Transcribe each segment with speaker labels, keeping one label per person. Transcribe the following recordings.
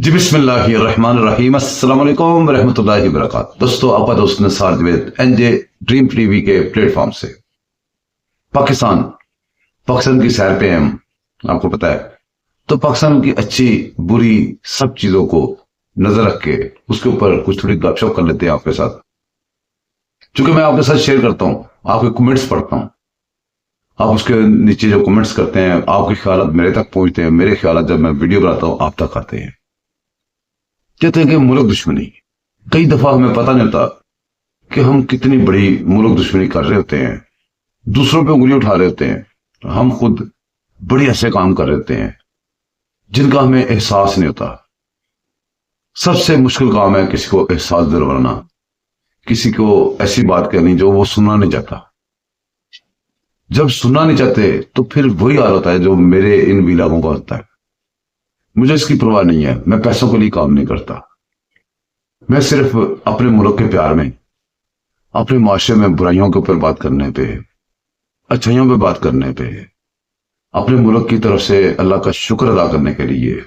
Speaker 1: जी बिस्मिल्लाहिर्रहमानिर्रहीम अस्सलाम वालेकुम रहमतुल्लाहि व बरकातहू। दोस्तों, आपका दोस्त नसार जवेद एनजे ड्रीम टीवी के प्लेटफॉर्म से पाकिस्तान पाकिस्तान की सैर पे हैं हम। आपको पता है, तो पाकिस्तान की अच्छी बुरी सब चीजों को नजर रख के उसके ऊपर कुछ थोड़ी गपशप कर लेते हैं आपके साथ। क्योंकि मैं आपके साथ शेयर करता हूं, आपके कमेंट्स पढ़ता हूं, आप उसके नीचे जो कमेंट्स करते हैं आपके ख्याल मेरे तक पहुंचते हैं, मेरे ख्याल जब मैं वीडियो बनाता हूं आप तक आते हैं। कहते हैं कि मुल्क दुश्मनी, कई दफा हमें पता नहीं होता कि हम कितनी बड़ी मुल्क दुश्मनी कर रहे होते हैं, दूसरों पे उंगली उठा रहे होते हैं। हम खुद बड़े ऐसे काम कर रहे होते हैं जिनका हमें एहसास नहीं होता। सबसे मुश्किल काम है किसी को एहसास दिलवाना, किसी को ऐसी बात कहनी जो वो सुनना नहीं चाहता। जब सुनना नहीं चाहते तो फिर वही हाल होता है जो मेरे इन वीलागों का होता है। मुझे इसकी परवाह नहीं है, मैं पैसों के लिए काम नहीं करता। मैं सिर्फ अपने मुल्क के प्यार में, अपने माशरे में बुराइयों के ऊपर बात करने पे, अच्छाइयों पे बात करने पे, अपने मुल्क की तरफ से अल्लाह का शुक्र अदा करने के लिए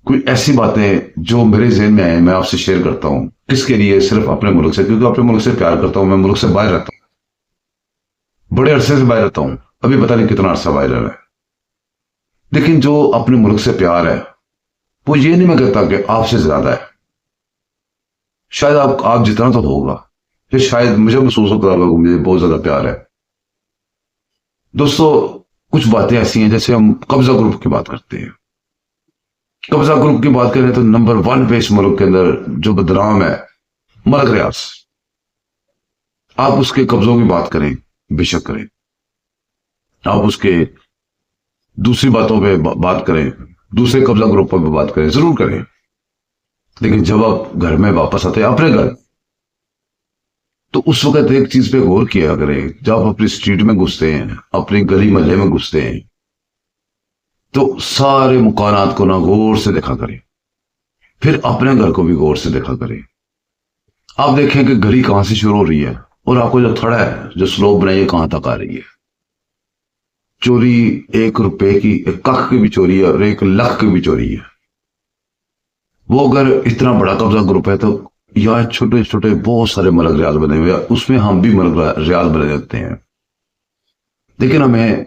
Speaker 1: कोई ऐसी बातें जो मेरे ज़हन में आए मैं आपसे शेयर करता हूं। किसके लिए? सिर्फ अपने मुल्क से, क्योंकि अपने मुल्क से प्यार करता हूं। मैं मुल्क से बाहर रहता हूं, बड़े अरसे से बाहर रहता हूं, अभी पता नहीं कितना अरसा बाहर रहा है। लेकिन जो अपने मुल्क से प्यार है वो ये नहीं मैं कहता कि आपसे ज्यादा है। शायद आप जितना तो होगा, फिर शायद मुझे महसूस होता होगा मुझे बहुत ज्यादा प्यार है। दोस्तों, कुछ बातें ऐसी हैं, जैसे हम कब्जा ग्रुप की बात करते हैं। कब्जा ग्रुप की बात करें तो नंबर 1 पे इस मुल्क के अंदर जो बदनाम है मलक रियाज। आप उसके कब्जों की बात करें, बेशक करें। आप उसके दूसरी बातों पे बात करें, दूसरे कब्जा ग्रुपों पे बात करें, जरूर करें। लेकिन जब आप घर में वापस आते हैं अपने घर, तो उस वक्त एक चीज पे गौर किया करें। जब आप अपनी स्ट्रीट में घुसते हैं, अपनी गली मोहल्ले में घुसते हैं, तो सारे मकानात को ना गौर से देखा करें, फिर अपने घर को भी गौर से देखा करें। आप देखें कि गली कहां से शुरू हो रही है और आपको जो थड़ा है, जो स्लोप बनाई है, कहां तक आ रही है। चोरी 1 रुपए की, 1 कख की भी चोरी है और 1 लाख की भी चोरी है। वो अगर इतना बड़ा कब्जा ग्रुप है तो यहाँ छोटे छोटे बहुत सारे मलक रियाज बने हुए हैं, उसमें हम भी मलक रियाज बने जाते हैं। लेकिन हमें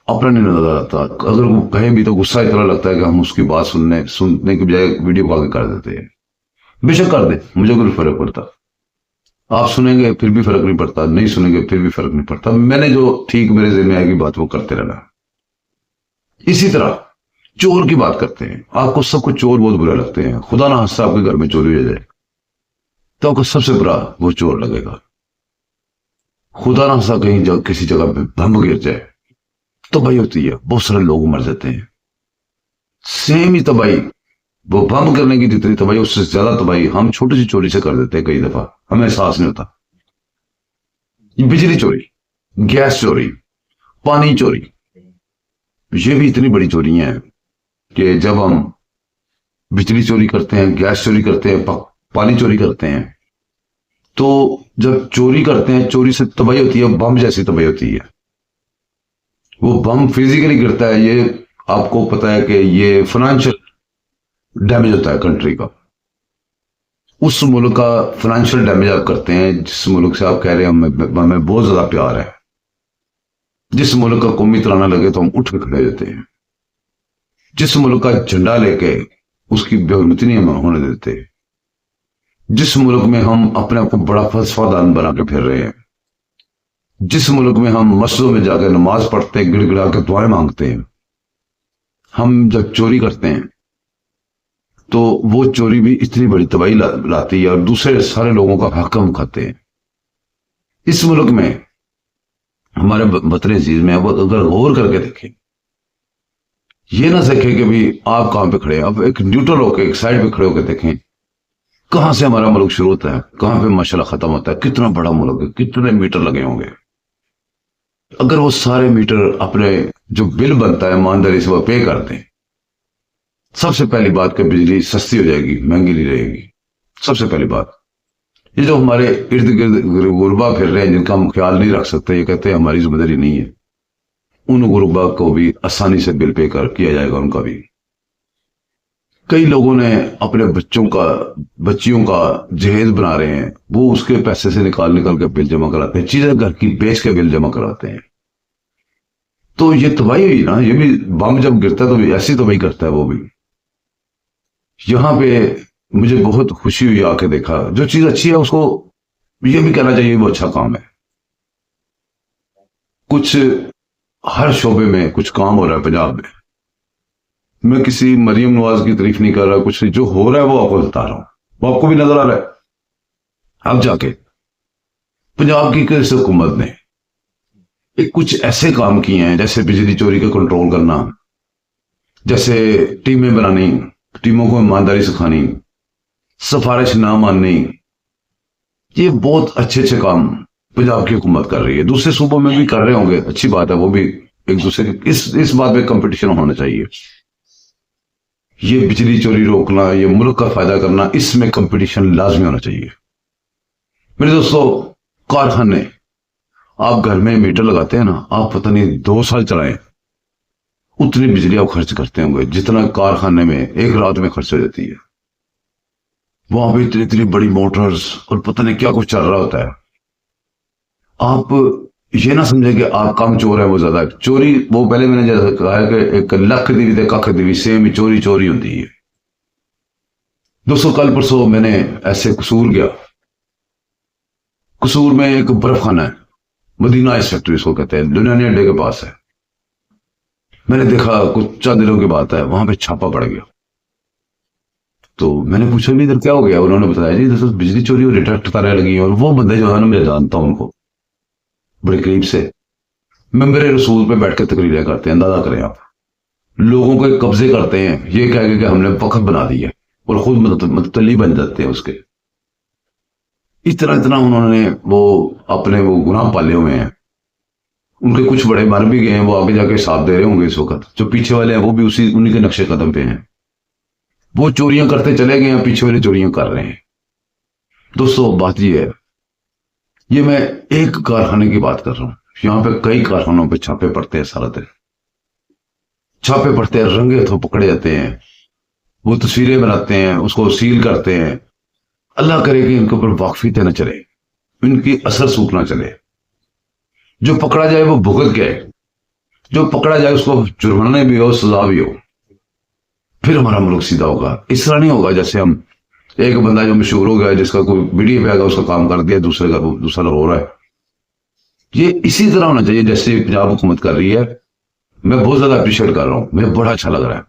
Speaker 1: अपना नहीं नजर आता। अगर वो कहें भी तो गुस्सा इतना लगता है कि हम उसकी बात सुनने के बजाय वीडियो कॉल कर देते हैं। बेशक कर दे, मुझे कोई फर्क पड़ता। आप सुनेंगे फिर भी फर्क नहीं पड़ता, नहीं सुनेंगे फिर भी फर्क नहीं पड़ता। मैंने जो ठीक मेरे ज़हन में आएगी बात वो करते रहना। इसी तरह चोर की बात करते हैं। आपको सबको चोर बहुत बुरा लगते हैं। खुदा ना हंसता आपके घर में चोरी हो जाए तो आपको सबसे बुरा वो चोर लगेगा। खुदा ना हंसता कहीं किसी जगह पे बम गिर जाए तबाही होती है, बहुत सारे लोग मर जाते हैं। सेम ही तबाही, वो बम करने की जितनी तबाही उससे ज्यादा तबाही हम छोटी सी चोरी से कर देते हैं। कई दफा हमें एहसास नहीं होता। बिजली चोरी, गैस चोरी, पानी चोरी, ये भी इतनी बड़ी चोरियां हैं कि जब हम बिजली चोरी करते हैं, गैस चोरी करते हैं, पानी चोरी करते हैं, तो जब चोरी करते हैं, चोरी से तबाही होती है, बम जैसी तबाही होती है। वो बम फिजिकली गिरता है, ये आपको पता है कि ये फाइनेंशियल डैमेज होता है कंट्री का। उस मुल्क का फाइनेंशियल डैमेज आप करते हैं जिस मुल्क से आप कह रहे हैं हमें बहुत ज्यादा प्यार है। जिस मुल्क का कौमी तराना लगे तो हम उठ के खड़े होते हैं। जिस मुल्क का झंडा लेके उसकी बेहरमती नहीं हम होने देते। जिस मुल्क में हम अपने आप को बड़ा फलसफादान बना के फिर रहे हैं, जिस मुल्क में हम मस्जिदों में जाकर नमाज पढ़ते हैं, गिड़गिड़ा के दुआएं मांगते हैं, हम जब चोरी करते हैं तो वो चोरी भी इतनी बड़ी तबाही लाती है और दूसरे सारे लोगों का हक हम खाते हैं। इस मुल्क में हमारे वतन अजीज में अब अगर गौर करके देखें, ये ना देखें कि भी आप कहां पे खड़े हैं, अब एक न्यूट्रल होकर एक साइड पे खड़े होकर देखें कहां से हमारा मुल्क शुरू होता है, कहां पे माशाल्लाह खत्म होता है, कितना बड़ा मुल्क है, कितने मीटर लगे होंगे। अगर वो सारे मीटर अपने जो बिल बनता है ईमानदारी से वो पे कर दें, सबसे पहली बात कि बिजली सस्ती हो जाएगी, महंगी नहीं रहेगी। सबसे पहली बात, ये जो हमारे इर्द गिर्द गुरबा फिर रहे हैं जिनका हम ख्याल नहीं रख सकते, ये कहते हैं हमारी जिम्मेदारी नहीं है, उन गुरबा को भी आसानी से बिल पे कर किया जाएगा उनका भी। कई लोगों ने अपने बच्चियों का जहेज बना रहे हैं, वो उसके पैसे से निकाल निकाल के बिल जमा कराते हैं, चीजें घर की बेच के बिल जमा कराते हैं। तो ये तबाही हुई ना, ये भी बम जब गिरता है तो ऐसी तबाही करता है वो भी। यहाँ पे मुझे बहुत खुशी हुई आके देखा, जो चीज अच्छी है उसको ये भी कहना चाहिए वो अच्छा काम है। कुछ हर शोबे में कुछ काम हो रहा है पंजाब में। मैं किसी मरियम नवाज की तारीफ नहीं कर रहा, कुछ जो हो रहा है वो आपको बता रहा हूं, वो आपको भी नजर आ रहा है। अब जाके पंजाब की किस हुकूमत ने एक कुछ ऐसे काम किए हैं, जैसे बिजली चोरी का कंट्रोल करना, जैसे टीमें बनानी, टीमों को ईमानदारी सिखानी, सिफारिश ना माननी, ये बहुत अच्छे अच्छे काम पंजाब की हुकूमत कर रही है। दूसरे सूबों में भी कर रहे होंगे, अच्छी बात है, वो भी एक दूसरे के इस बात पे कंपटीशन होना चाहिए। ये बिजली चोरी रोकना, ये मुल्क का फायदा करना, इसमें कंपटीशन लाजमी होना चाहिए। मेरे दोस्तों, कारखाने, आप घर में मीटर लगाते हैं ना, आप पता नहीं 2 साल चलाएं, उतनी बिजली आप खर्च करते होंगे जितना कारखाने में एक रात में खर्च हो जाती है। वहां पे इतनी इतनी बड़ी मोटर्स और पता नहीं क्या कुछ चल रहा होता है। आप ये ना समझे कि आप कम चोर है वो ज्यादा चोरी, वो पहले मैंने जैसा कहा है कि एक लख दी ते कख दी सेम ही चोरी चोरी होती है। दोस्तों, कल परसों मैंने ऐसे कसूर गया। कसूर में एक बर्फ खाना है, मदीना आइस फैक्ट्री इसको कहते हैं, लुधियाना अड्डे के पास है। मैंने देखा कुछ चंद दिनों की बात है, वहां पे छापा पड़ गया। तो मैंने पूछा भी इधर क्या हो गया, उन्होंने बताया जी दोस्तों बिजली चोरी और रिटर्ट तारें लगी हैं। और वो बंदे जो है ना, मैं जानता हूं उनको बड़े करीब से, मेंबर रसूल पे बैठ के तकरीरें करते हैं। अंदाजा करें आप, लोगों के कब्जे करते हैं ये कह के कि हमने वक्त बना दी है, और खुद मतली बन जाते हैं उसके। इतना इतना उन्होंने वो अपने वो गुनाह पाले हुए हैं। उनके कुछ बड़े मर भी गए हैं, वो आगे जाके साथ दे रहे होंगे इस वक्त। जो पीछे वाले हैं वो भी उन्हीं के नक्शे कदम पे हैं। वो चोरियां करते चले गए हैं, पीछे वाले चोरियां कर रहे हैं। दोस्तों, बात ये है, ये मैं एक कारखाने की बात कर रहा हूं, यहां पे कई कारखानों पे छापे पड़ते हैं, सारा दिन छापे पड़ते हैं, रंगे हाथों पकड़े जाते हैं, वो तस्वीरें बनाते हैं, उसको सील करते हैं। अल्लाह करे कि इनके ऊपर वाकफियत न चले, इनकी असर सूख ना चले। जो पकड़ा जाए वो भुगत गए, जो पकड़ा जाए उसको जुर्माना भी हो, सजा भी हो, फिर हमारा मुल्क सीधा होगा। इस तरह नहीं होगा जैसे हम एक बंदा जो मशहूर हो गया, जिसका कोई वीडियो पे आएगा उसका काम कर दिया, दूसरा हो रहा है। ये इसी तरह होना चाहिए जैसे पंजाब हुकूमत कर रही है। मैं बहुत ज्यादा अप्रिशिएट कर रहा हूं, मुझे बड़ा अच्छा लग रहा है।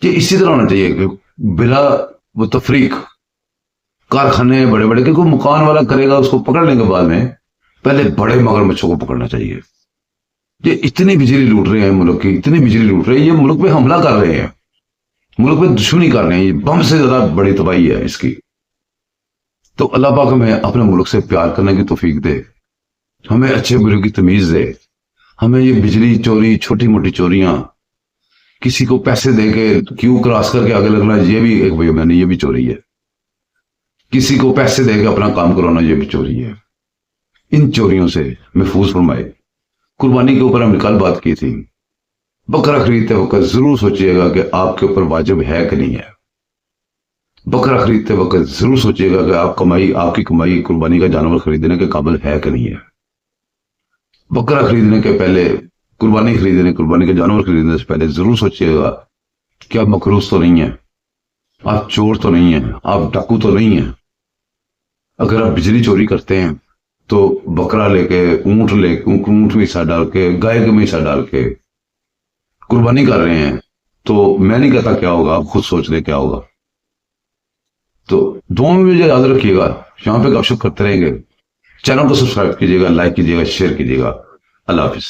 Speaker 1: ये इसी तरह होना चाहिए कि बिला वो तफरीक कारखाने बड़े बड़े, क्योंकि मकान वाला करेगा उसको पकड़ लेंगे बाद में, पहले बड़े मगरमच्छों को पकड़ना चाहिए। ये इतनी बिजली लूट रहे हैं मुल्क की, इतनी बिजली लूट रहे हैं, ये मुल्क पे हमला कर रहे हैं, मुल्क पे दुश्मनी कर रहे हैं। ये बम से ज्यादा बड़ी तबाही है इसकी। तो अल्लाह पाक हमें अपने मुल्क से प्यार करने की तौफीक दे, हमें अच्छे बुरे की तमीज दे। हमें ये बिजली चोरी, छोटी मोटी चोरियां, किसी को पैसे दे के क्यू क्रॉस करके आगे लगना, ये भी एक भाई मैंने, ये भी चोरी है। किसी को पैसे दे के अपना काम करवाना, ये भी चोरी है। इन चोरियों से महफूज फरमाए। कुर्बानी के ऊपर हमने कल बात की थी। बकरा खरीदते वक्त जरूर सोचिएगा कि आपके ऊपर वाजिब है कि नहीं है। बकरा खरीदते वक्त जरूर सोचिएगा कि आपकी कमाई कुर्बानी का जानवर खरीदने के काबिल है कि नहीं है। बकरा खरीदने के पहले, कुर्बानी के जानवर खरीदने से पहले जरूर सोचिएगा कि आप मकरूज तो नहीं है, आप चोर तो नहीं है, आप डाकू तो नहीं है। अगर आप बिजली चोरी करते हैं तो बकरा लेके, ऊंट में हिस्सा डाल के, गाय में हिस्सा डाल के कुर्बानी कर रहे हैं, तो मैं नहीं कहता क्या होगा, आप खुद सोच ले क्या होगा। तो दुआ में मुझे याद रखिएगा, यहाँ पे गपशप करते रहेंगे। चैनल को सब्सक्राइब कीजिएगा, लाइक कीजिएगा, शेयर कीजिएगा। अल्लाह हाफिज।